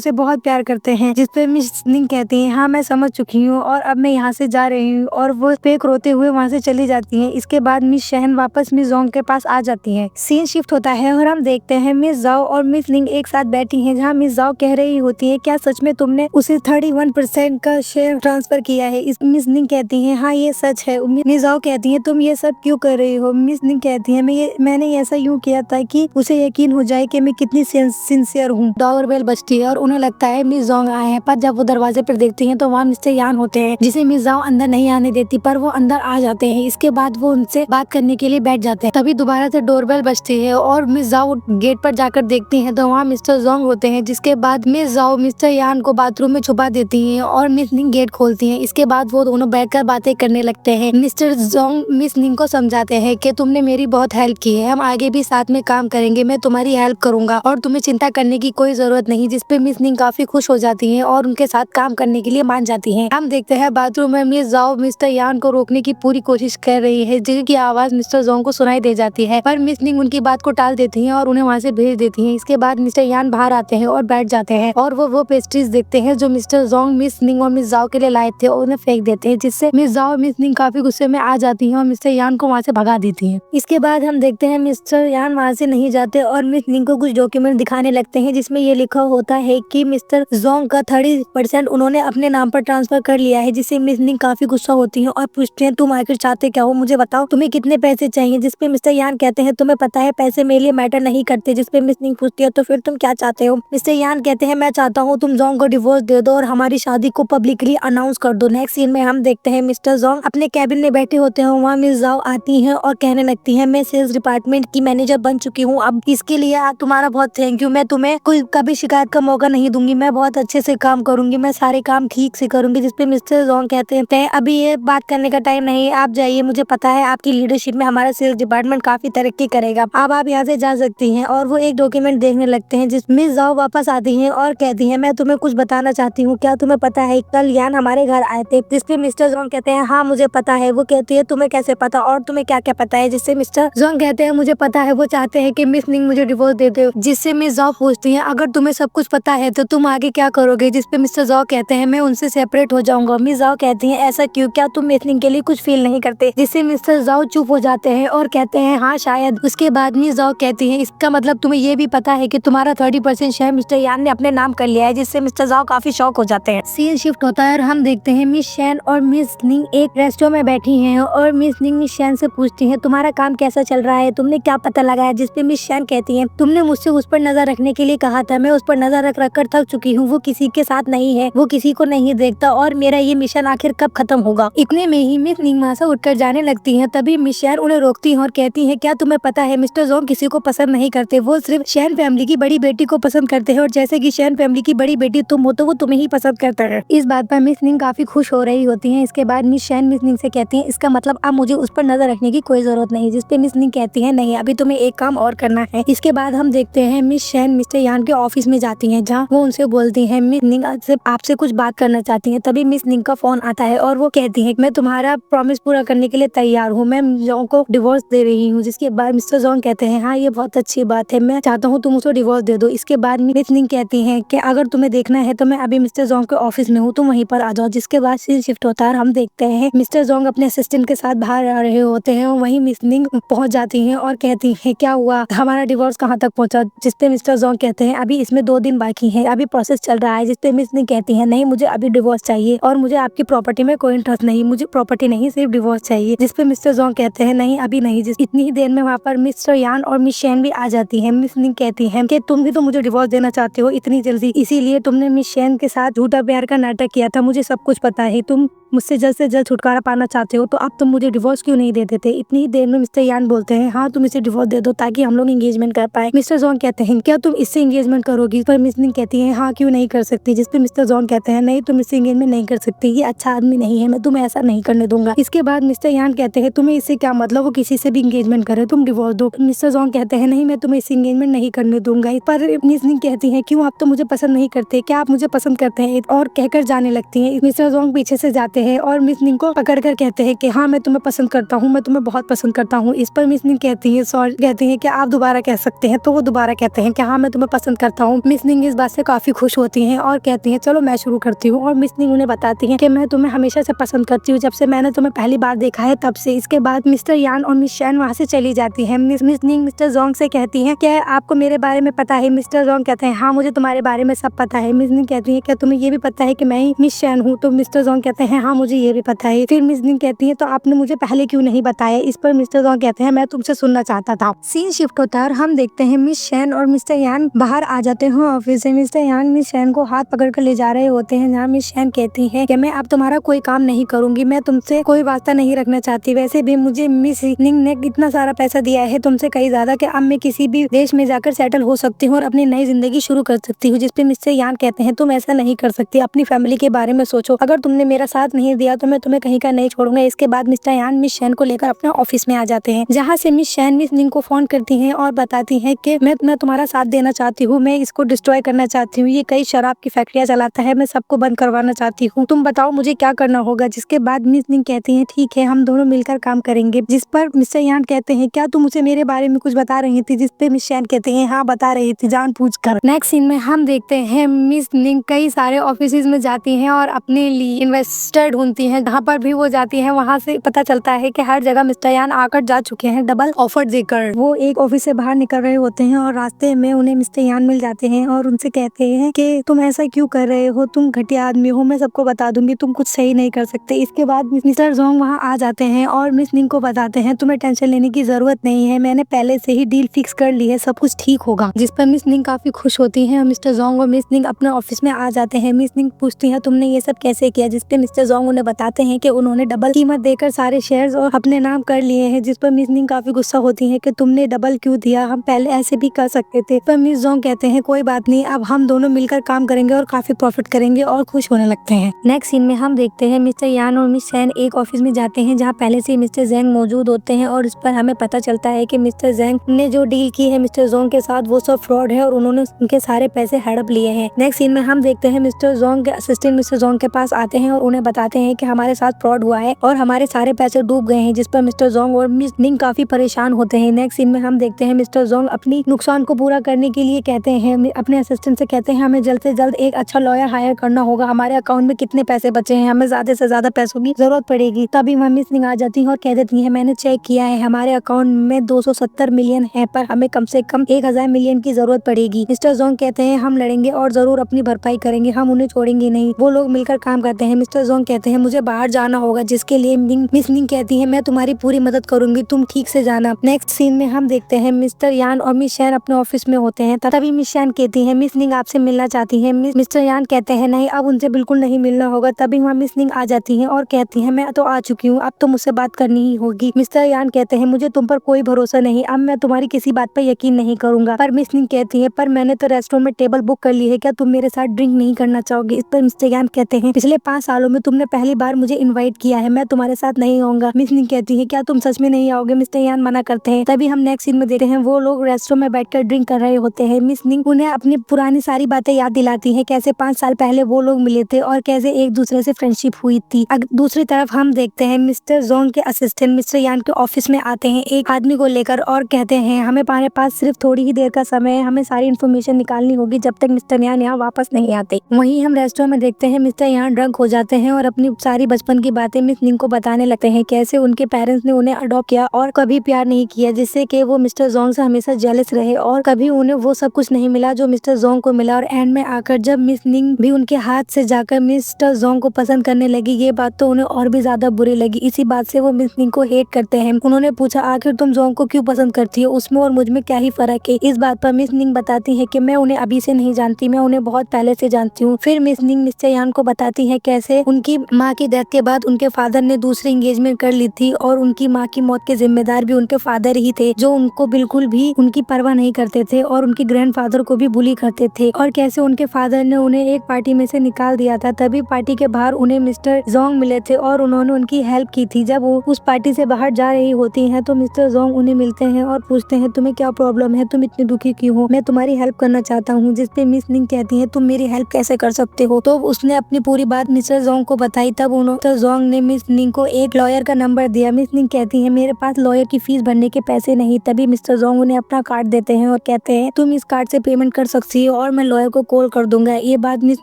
से बहुत प्यार करते हैं। जिसपे मिस निंग कहती है हाँ मैं समझ चुकी हूँ और अब मैं यहाँ से जा रही हूँ, और वो फेक रोते हुए वहाँ से चली जाती है। इसके बाद मिस शैन वापस मिस जोंग के पास आ जाती है। सीन शिफ्ट होता है और हम देखते हैं मिस जाओ और मिस निंग एक साथ बैठी हैं, जहाँ मिस जाओ कह रही होती है क्या सच में तुमने उसे 31% का शेयर ट्रांसफर किया है। इस मिस निंग कहती है हाँ ये सच है। मिस जाओ कहती है तुम ये सब क्यों कर रही हो। मिस निंग कहती है मैंने ऐसा यूँ किया था कि उसे यकीन हो जाए कि मैं कितनी सिंसियर हूँ। डोरबेल बजती है और उन्हें लगता है मिस जोंग आए हैं, पर जब वो दरवाजे पर देखती हैं तो वहाँ मिस्टर यान होते हैं, जिसे मिस जाओ अंदर नहीं आने देती, पर वो अंदर आ जाते हैं। इसके बाद वो उनसे बात करने के लिए बैठ जाते हैं। तभी दोबारा से डोरबेल बजती है और मिस जाओ गेट पर जाकर देखती हैं तो वहाँ मिस्टर जोंग होते हैं। जिसके बाद मिस जाओ मिस्टर यान को बाथरूम में छुपा देती हैं और मिस निंग गेट खोलती हैं। इसके बाद वो दोनों बैठकर बातें करने लगते हैं। मिस्टर जोंग मिस निंग को समझाते हैं कि तुमने मेरी बहुत हेल्प की है, हम आगे भी साथ में काम करेंगे, मैं तुम्हारी हेल्प करूंगा और तुम्हें चिंता करने की कोई जरूरत नहीं। जिसपे मिस निंग काफी खुश हो जाती है और उनके साथ काम करने के लिए मान जाती है। हम देखते हैं बाथरूम में मिस जाओ मिस्टर यान को रोकने की पूरी कोशिश कर रही है, जिनकी आवाज मिस्टर जोंग को सुनाई दे जाती है, पर मिस निंग उनकी बात को टाल देती है और उन्हें वहाँ से भेज देती है। इसके बाद मिस्टर यान बाहर आते हैं और बैठ जाते हैं और वो पेस्ट्रीज देखते हैं जो मिस्टर जोंग मिस निंग और मिस जाओ के लिए लाए थे और उन्हें फेंक देते हैं, जिससे मिस जाओ मिस निंग काफी गुस्से में आ जाती है और मिस्टर यान को वहाँ से भगा देती है। इसके बाद हम देखते हैं मिस्टर यान वहाँ से नहीं जाते और मिस निंग को कुछ डॉक्यूमेंट दिखाने लगते हैं, जिसमें ये लिखा होता है कि मिस्टर जोंग का 30% उन्होंने अपने नाम पर ट्रांसफर कर लिया है। जिससे मिस निंग काफी गुस्सा होती है और पूछते हैं तुम आखिर चाहते क्या हो, मुझे बताओ तुम्हें कितने पैसे चाहिए। जिसपे मिस्टर यान कहते हैं तुम्हें पता है पैसे मेरे लिए मैटर नहीं करते। जिसपे मिस निंग पूछती है तो फिर तुम क्या चाहते हो। मिस्टर यान कहते हैं मैं चाहता हूँ तुम जोंग को डिवोर्स दे दो और हमारी शादी को पब्लिकली अनाउंस कर दो। नेक्स्ट सीन में हम देखते हैं मिस्टर जोंग अपने कैबिन में बैठे होते हैं, वहाँ मिस जाओ आती है और कहने लगती है मैं सेल्स डिपार्टमेंट की मैनेजर बन चुकी हूँ, अब इसके लिए तुम्हारा बहुत थैंक यू, मैं तुम्हें कोई कभी शिकायत का मौका नहीं दूंगी, मैं बहुत अच्छे से काम करूंगी, मैं सारे काम ठीक से करूंगी। जिसपे मिस्टर जोंग कहते हैं अभी ये बात करने का टाइम नहीं है, आप जाइए, मुझे पता है आपकी लीडरशिप में हमारा सेल्स डिपार्टमेंट काफी तरक्की करेगा, अब आप यहाँ से जा सकती हैं। और वो एक डॉक्यूमेंट देखने लगते हैं। जिस मिस जाओ वापस आती है और कहती है मैं तुम्हें कुछ बताना चाहती हूँ, क्या तुम्हें पता है कल यान हमारे घर आए थे। जिसपे मिस्टर जोंग कहते हैं हाँ मुझे पता है। वो कहती है तुम्हें कैसे पता और तुम्हें क्या क्या पता है। जिससे मिस्टर जोंग कहते हैं मुझे पता है, वो चाहते हैं कि मिस निंग मुझे डिवोर्स दे दे। जिससे मिस जाओ पूछती है अगर तुम्हें सब कुछ पता है तो तुम आगे क्या करोगे। जिसपे मिस्टर जाओ कहते हैं मैं उनसे सेपरेट हो जाऊंगा। मिस जाओ कहती है ऐसा क्यों, क्या तुम मिस निंग के लिए कुछ फील नहीं करते। जिससे मिस्टर जाओ चुप हो जाते हैं और कहते हैं हाँ शायद। उसके बाद मिस जाओ कहती है इसका मतलब तुम्हें ये भी पता है कि तुम्हारा 30% शेयर मिस्टर यान ने अपने नाम कर लिया है। जिससे मिस्टर जाओ काफी शॉक हो जाते हैं। सीन शिफ्ट होता है और हम देखते हैं मिस शैन और मिस निंग एक रेस्टोरेंट में बैठी हैं और मिस निंग मिस शैन से पूछती हैं तुम्हारा काम कैसा चल रहा है, तुमने क्या पता लगाया। जिसपे मिस शैन कहती है तुमने मुझसे उस पर नजर रखने के लिए कहा था, मैं उस पर नजर रख कर थक चुकी हूँ, वो किसी के साथ नहीं है, वो किसी को नहीं देखता और मेरा ये मिशन आखिर कब खत्म होगा। इतने में ही मिस निंग वहाँ से उठकर जाने लगती हैं। तभी मिस शैन उन्हें रोकती हैं और कहती हैं क्या तुम्हें पता है मिस्टर जोंग किसी को पसंद नहीं करते, वो सिर्फ शैन फैमिली की बड़ी बेटी को पसंद करते हैं और जैसे कि शैन फैमिली की बड़ी बेटी तुम हो तो वो तुम्हें ही पसंद करता है। इस बात पर मिस निंग काफी खुश हो रही होती है। इसके बाद मिस शैन मिस निंग से कहती है इसका मतलब अब मुझे उस पर नजर रखने की कोई जरूरत नहीं। जिसपे मिस निंग कहती है नहीं अभी तुम्हें एक काम और करना है। इसके बाद हम देखते हैं मिस शैन मिस्टर यान के ऑफिस में जाती हैं, जहाँ वो उनसे बोलती हैं मिस निंग आपसे कुछ बात करना चाहती हैं। तभी मिस निंग का फोन आता है और वो कहती है मैं तुम्हारा प्रॉमिस पूरा करने के लिए तैयार हूँ, मैं जोंग को डिवोर्स दे रही हूँ। जिसके बाद मिस्टर जोंग कहते हैं हाँ ये बहुत अच्छी बात है, मैं चाहता हूँ तुम उसको डिवोर्स दे दो। इसके बाद मिस निंग कहती है कि अगर तुम्हें देखना है तो मैं अभी मिस्टर जोंग के ऑफिस में हूँ, तुम वहीं पर आ जाओ। जिसके बाद सीन शिफ्ट होता है और हम देखते हैं मिस्टर जोंग अपने असिस्टेंट के साथ बाहर आ रहे होते हैं और वहीं मिस निंग पहुंच जाती हैं और कहती हैं क्या हुआ, हमारा डिवोर्स कहाँ तक पहुंचा। जिसपे मिस्टर जोंग कहते हैं अभी इसमें 2 दिन बाकी है, अभी प्रोसेस चल रहा है। जिसपे मिस निंग कहती है नहीं मुझे अभी डिवोर्स चाहिए और मुझे आपकी प्रॉपर्टी में कोई इंटरेस्ट नहीं, मुझे प्रॉपर्टी नहीं सिर्फ डिवोर्स चाहिए। जिसपे मिस्टर जोंग कहते हैं नहीं अभी नहीं। इतनी ही देर में वहाँ पर मिस्टर यान और मिस शैन भी आ जाती है। मिस निंग कहती है कि तुम भी तो मुझे डिवोर्स देना चाहते हो इतनी जल्दी, इसीलिए तुमने मिस शैन के साथ झूठा प्यार का नाटक किया था, मुझे सब कुछ पता है, तुम मुझसे जल्द से जल्द छुटकारा पाना चाहते हो तो अब तुम मुझे डिवोर्स क्यों नहीं दे देते। इतनी ही देर में मिस्टर यान बोलते हैं हाँ तुम इसे डिवोर्स दे दो ताकि हम लोग एंगेजमेंट कर पाए। मिस्टर जोंग कहते हैं क्या तुम इससे एंगेजमेंट करोगी? पर मिस निंग कहती है हाँ क्यों नहीं कर सकती, जिस पे मिस्टर जोंग कहते हैं नहीं तुम इससे एंगेजमेंट नहीं कर सकती, ये अच्छा आदमी नहीं है, मैं तुम्हें ऐसा नहीं करने दूंगा। इसके बाद मिस्टर यान कहते हैं तुम्हें इससे क्या मतलब, वो किसी से भी एंगेजमेंट करे, तुम डिवोर्स दो। मिस्टर जोंग कहते हैं नहीं मैं तुम्हें इससे एंगेजमेंट नहीं करने दूंगा। पर मिस निंग कहती है क्यों, आप तो मुझे पसंद नहीं करते, क्या आप मुझे पसंद करते हैं, और कहकर जाने लगती है। मिस्टर जोंग पीछे से जाते हैं और मिस निंग को पकड़ कर कहते हैं कि हाँ मैं तुम्हें पसंद करता हूँ, मैं तुम्हें बहुत पसंद करता हूँ। इस पर मिस निंग कहती है सॉरी, कहती है कि आप दोबारा कह सकते हैं। तो वो दोबारा कहते हैं कि हाँ मैं तुम्हें पसंद करता हूँ। मिस निंग इस बात से काफी खुश होती हैं और कहती हैं चलो मैं शुरू करती हूँ। और मिस निंग उन्हें बताती है कि मैं तुम्हें हमेशा से पसंद करती हूँ, जब से मैंने तुम्हें पहली बार देखा है तब से। इसके बाद मिस्टर यान और मिस शैन वहाँ से चली जाती है। मिस निंग मिस्टर जोंग से कहती है क्या आपको मेरे बारे में पता है? मिस्टर जोंग कहते हैं हाँ मुझे तुम्हारे बारे में सब पता है। मिस निंग कहती है क्या तुम्हें ये भी पता है कि मैं ही मिस शैन हूँ? तो मिस्टर जोंग कहते हैं हाँ मुझे ये भी पता है। फिर मिस निंग कहती है तो आपने मुझे पहले क्यों नहीं बताया? इस पर मिस्टर जोंग कहते हैं मैं तुमसे सुनना चाहता था। सीन शिफ्ट होता है और हम देखते हैं मिस शैन और मिस्टर यान बाहर आ जाते हैं ऑफिस से। मिस्टर यान मिस शैन को हाथ पकड़ कर ले जा रहे होते हैं, जहाँ मिस शैन कहती है कि मैं अब तुम्हारा कोई काम नहीं करूंगी, मैं तुमसे कोई वास्ता नहीं रखना चाहती, वैसे भी मुझे मिस निंग ने इतना सारा पैसा दिया है तुमसे कहीं ज्यादा कि अब मैं किसी भी देश में जाकर सेटल हो सकती हूँ और अपनी नई जिंदगी शुरू कर सकती हूँ। जिसपे मिस्टर यान कहते हैं तुम ऐसा नहीं कर सकती, अपनी फैमिली के बारे में सोचो, अगर तुमने मेरा साथ नहीं दिया तो मैं तुम्हें कहीं का नहीं छोड़ूंगा। इसके बाद मिस्टर यान मिस शैन को लेकर अपने ऑफिस में आ जाते हैं, जहाँ से मिस शैन मिस निंग को फोन करती है और बताती है कि मैं तुम्हारा साथ देना चाहती हूँ, मैं इसको डिस्ट्रॉय करना चाहती हूँ, ये कई शराब की फैक्ट्रियाँ चलाता है, मैं सबको बंद करवाना चाहती हूँ, तुम बताओ मुझे क्या करना होगा। जिसके बाद मिस निंग कहती है ठीक है हम दोनों मिलकर काम करेंगे। जिस पर मिस्टर यान कहते हैं क्या तुम मुझे मेरे बारे में कुछ बता रही थी? जिस पे मिस शैन कहते हैं हाँ बता रही थी जानबूझकर। नेक्स्ट सीन में हम देखते हैं मिस निंग कई सारे ऑफिस में जाती हैं और अपने लिए इन्वेस्टर ढूंढती हैं। जहाँ पर भी वो जाती हैं वहाँ से पता चलता है कि हर जगह मिस्टर यान आकर जा चुके हैं डबल ऑफर देकर। वो एक ऑफिस से बाहर निकल रहे होते हैं और रास्ते में उन्हें मिस्टर यान मिल जाते हैं और उनसे कहते हैं कि तुम ऐसा क्यों कर रहे हो, तुम घटिया आदमी हो, मैं सबको बता दूंगी, तुम कुछ सही नहीं कर सकते। इसके बाद मिस्टर जोंग वहाँ आ जाते हैं और मिस निंग को बताते हैं तुम्हें टेंशन लेने की जरूरत नहीं है, मैंने पहले से ही डील फिक्स कर ली है, सब कुछ ठीक होगा। जिस पर मिस निंग काफी खुश होती है। मिस्टर जोंग और मिस निंग अपने ऑफिस में आ जाते हैं। मिस निंग पूछती है तुमने ये सब कैसे किया? जिस पे मिस्टर जोंग उन्हें बताते हैं कि उन्होंने डबल कीमत देकर सारे शेयर्स और अपने नाम कर लिए हैं। जिस पर मिस निंग काफी गुस्सा होती है कि तुमने डबल क्यों दिया, हम पहले ऐसे भी कर सकते थे। पर मिस जोंग कहते हैं कोई बात नहीं, अब हम दोनों मिलकर काम करेंगे और काफी प्रॉफिट करेंगे और खुश होने लगते हैं। नेक्स्ट सीन में हम देखते हैं मिस्टर यान और मिस शैन एक ऑफिस में जाते हैं, जहाँ पहले से मिस्टर जेंग मौजूद होते हैं और इस पर हमें पता चलता है कि मिस्टर जेंग ने जो डील की है मिस्टर जोंग के साथ वो सब फ्रॉड है और उन्होंने उनके सारे पैसे हड़प लिए हैं। नेक्स्ट सीन में हम देखते हैं मिस्टर जोंग के असिस्टेंट मिस्टर जोंग के पास आते हैं और उन्हें बताते हैं कि हमारे साथ फ्रॉड हुआ है और हमारे सारे पैसे डूब गए हैं। जिस पर मिस्टर जोंग और मिस निंग काफी परेशान होते हैं। नेक्स्ट सीन में हम देखते हैं मिस्टर जोंग अपनी नुकसान को पूरा करने के लिए कहते हैं अपने असिस्टेंट से कहते हैं हमें जल्द से जल्द एक अच्छा लॉयर हायर करना होगा, हमारे अकाउंट में कितने पैसे बचे हैं, हमें ज्यादा से ज्यादा पैसों की जरूरत पड़ेगी। तभी वहाँ मिस निंग आ जाती है और कह देती है मैंने चेक किया है हमारे अकाउंट में 270 मिलियन है, पर हमें कम से कम 1000 मिलियन की जरूरत पड़ेगी। मिस्टर जोंग कहते हैं हम लड़ेंगे और जरूर अपनी भरपाई करेंगे, हम उन्हें छोड़ेंगे नहीं। वो लोग मिलकर काम करते हैं। मिस्टर जोंग कहते हैं मुझे बाहर जाना होगा, जिसके लिए मिस निंग कहती है मैं तुम्हारी पूरी मदद करूंगी, तुम ठीक से जाना। नेक्स्ट सीन में हम देखते हैं मिस्टर यान और मिस शैन अपने ऑफिस में होते हैं। तभी मिस शैन कहती है मिस निंग आपसे मिलना चाहती है। मिस्टर यान कहते हैं नहीं अब उनसे बिल्कुल नहीं मिलना होगा। तभी वहाँ मिस निंग आ जाती है और कहती है मैं तो आ चुकी हूँ, अब तो मुझसे बात करनी ही होगी। मिस्टर यान कहते हैं मुझे तुम पर कोई भरोसा नहीं, अब मैं तुम्हारी किसी बात पर यकीन नहीं करूंगा। पर मिस निंग कहती है पर मैंने तो रेस्टोरेंट में टेबल बुक कर ली है, क्या तुम मेरे साथ ड्रिंक नहीं करना चाहोगे? इस पर मिस्टर यान कहते हैं पिछले 5 सालों में तुमने पहली बार मुझे इन्वाइट किया है, मैं तुम्हारे साथ नहीं आऊंगा। मिस निंग कहती है क्या तुम सच में नहीं आओगे? मिस्टर यान मना करते हैं। तभी हम नेक्स्ट सीन में देखते हैं वो लोग रेस्टोरेंट में बैठकर ड्रिंक कर रहे होते हैं। मिस निंग उन्हें अपनी पुरानी सारी बातें याद दिलाती है, कैसे 5 साल पहले वो लोग मिले थे और कैसे एक दूसरे से फ्रेंडशिप हुई थी। दूसरी तरफ हम देखते हैं मिस्टर जोंग के असिस्टेंट मिस्टर यान के ऑफिस में आते हैं एक आदमी को लेकर और कहते हैं हमारे पास सिर्फ थोड़ी ही देर का समय है, हमें सारी इन्फॉर्मेशन निकालनी होगी जब तक मिस्टर यान यहाँ वापस नहीं आते। वहीं हम रेस्टोरेंट में देखते हैं मिस्टर यान ड्रंक हो जाते हैं और अपनी सारी बचपन की बातें मिस निंग को बताने लगते हैं, कैसे उनके पेरेंट्स ने उन्हें अडॉप्ट किया और कभी प्यार नहीं किया, जिससे कि वो मिस्टर जोंग से हमेशा जेलस रहे और कभी उन्हें वो सब कुछ नहीं मिला जो मिस्टर जोंग को मिला। और एंड में आकर जब मिस निंग भी उनके हाथ से जाकर मिस्टर जोंग को पसंद करने लगी, ये बात तो उन्हें और भी ज्यादा बुरी लगी। इसी बात से वो मिस निंग को हेट करते हैं। उन्होंने पूछा आखिर तुम जोंग को क्यों पसंद करती हो, उसमें और मुझ में क्या ही फर्क है? इस बात पर मिस निंग बताती है कि मैं उन्हें अभी से नहीं जानती, मैं उन्हें बहुत पहले से जानती हूँ। फिर मिस निंग मिस्टर यान को बताती है कैसे उनकी माँ की डेथ के बाद उनके फादर ने दूसरी एंगेजमेंट कर ली थी और उनकी माँ की मौत के जिम्मेदार भी उनके फादर ही थे, जो उनको बिल्कुल भी उनकी परवाह नहीं करते थे और उनके ग्रैंडफादर को भी बुली करते थे, और कैसे उनके फादर ने उन्हें एक पार्टी में से निकाल दिया था। तभी पार्टी के बाहर उन्हें मिस्टर जोंग मिले थे और उन्होंने उनकी हेल्प की थी। जब वो उस पार्टी से बाहर जा रही होती हैं तो मिस्टर जोंग उन्हें मिलते हैं और पूछते हैं तुम्हें क्या प्रॉब्लम है, तुम इतनी दुखी क्यों हो, मैं तुम्हारी हेल्प करना चाहता हूँ। जिस पे मिस निंग कहती है तुम मेरी हेल्प कैसे कर सकते हो। तो उसने अपनी पूरी बात मिस्टर जोंग को बताई। तब मिस्टर जोंग ने मिस निंग को एक लॉयर का नंबर दिया। मिस निंग कहती है मेरे पास लॉयर की फीस भरने के पैसे नहीं। तभी मिस्टर जोंग उन्हें अपना कार्ड देते हैं और कहते हैं तुम इस कार्ड से पेमेंट कर सकती हो और मैं लॉयर को कॉल कर दूंगा। ये बात मिस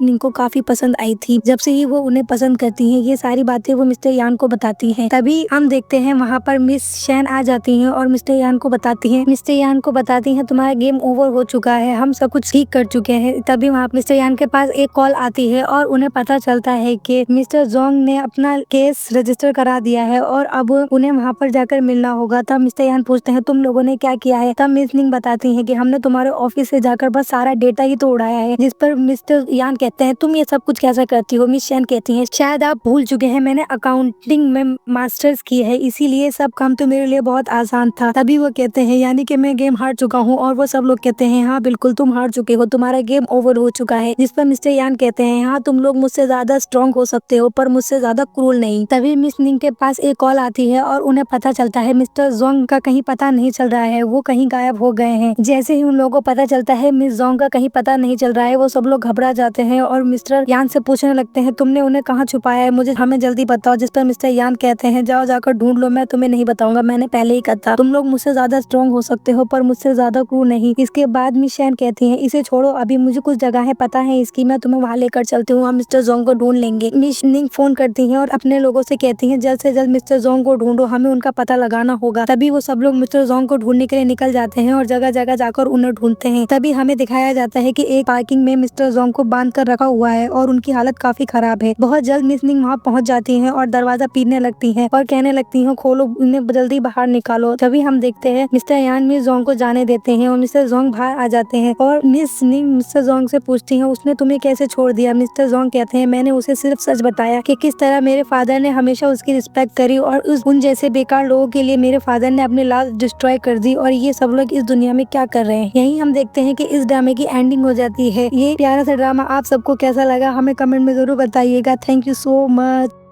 निंग को काफी पसंद आई थी। जब से ही वो उन्हें पसंद करती हैं, ये सारी बातें वो मिस्टर यान को बताती हैं। तभी हम देखते हैं वहाँ पर मिस शैन आ जाती हैं और मिस्टर यान को बताती हैं तुम्हारा गेम ओवर हो चुका है, हम सब कुछ ठीक कर चुके हैं। तभी वहाँ मिस्टर यान के पास एक कॉल आती है और उन्हें पता चलता है कि मिस्टर जोंग ने अपना केस रजिस्टर करा दिया है और अब उन्हें वहाँ पर जाकर मिलना होगा। तब मिस्टर यान पूछते हैं तुम लोगों ने क्या किया है। तब मिस निंग बताती है कि हमने तुम्हारे ऑफिस से जाकर बस सारा डेटा ही तो उड़ाया है। जिस पर मिस्टर यान कहते हैं तुम ये सब कुछ कैसे करती हो। मिस शैन कहती है शायद आप भूल चुके हैं, मैंने अकाउंटिंग में मास्टर्स की है, इसीलिए सब काम तो मेरे लिए बहुत आसान था। तभी वो कहते हैं यानी कि मैं गेम हार चुका हूँ, और वो सब लोग कहते हैं हाँ बिल्कुल तुम हार चुके हो, तुम्हारा गेम ओवर हो चुका है। जिस पर मिस्टर यान कहते हैं हाँ तुम लोग मुझसे ज्यादा स्ट्रॉन्ग हो सकते हो पर मुझसे ज्यादा क्रूर नहीं। तभी मिस निंग के पास एक कॉल आती है और उन्हें पता चलता है मिस्टर जोंग का कहीं पता नहीं चल रहा है, वो कहीं गायब हो गए हैं। जैसे ही उन लोगों को पता चलता है मिस जोंग का कहीं पता नहीं चल रहा है, वो सब लोग घबरा जाते हैं और मिस्टर यान से पूछने लगते हैं तुमने उन्हें कहाँ छुपाया है, मुझे हमें जल्दी बताओ। जिस पर मिस्टर यान कहते हैं जाओ जाकर ढूंढ लो, मैं तुम्हें नहीं बताऊंगा, मैंने पहले ही कहा था तुम लोग मुझसे ज्यादा स्ट्रॉन्ग हो सकते हो पर मुझसे ज्यादा क्रूर नहीं। इसके बाद मिस शैन कहती है इसे छोड़ो, अभी मुझे कुछ जगह है पता है इसकी, मैं तुम्हें वहाँ लेकर चलती हूँ, हम मिस्टर जोंग को ढूंढ लेंगे। मिस निंग फोन करती है और अपने लोगों से कहती है जल्द से जल्द मिस्टर जोंग को ढूंढो, हमें उनका पता लगाना होगा। तभी वो सब लोग मिस्टर जोंग को ढूंढने के लिए निकल जाते हैं और जगह जगह जाकर उन्हें ढूंढते हैं। तभी हमें दिखाया जाता है कि एक पार्किंग में मिस्टर जोंग को बांध कर रखा हुआ है और उनकी हालत काफी खराब है। बहुत जल्द मिस निंग वहाँ पहुँच जाती है और दरवाजा पीटने लगती है और कहने लगती है खोलो, उन्हें जल्दी बाहर निकालो। तभी हम देखते हैं मिस्टर यान मिस जोंग को जाने देते हैं और मिस्टर जोंग बाहर आ जाते हैं और मिस निंग मिस्टर जोंग से पूछती है उसने तुम्हें कैसे छोड़ दिया। मिस्टर जोंग कहते हैं मैंने उसे सिर्फ सच बताया कि किस तरह मेरे फादर ने हमेशा उसकी रिस्पेक्ट करी और उन जैसे बेकार लोगों के लिए मेरे फादर ने अपनी लाश डिस्ट्रॉय कर दी और ये सब लोग इस दुनिया में क्या कर रहे हैं। यही हम देखते हैं कि इस ड्रामे की एंडिंग हो जाती है। ये प्यारा सा ड्रामा आप सबको कैसा लगा हमें कमेंट में जरूर बताइएगा। Thank you so much.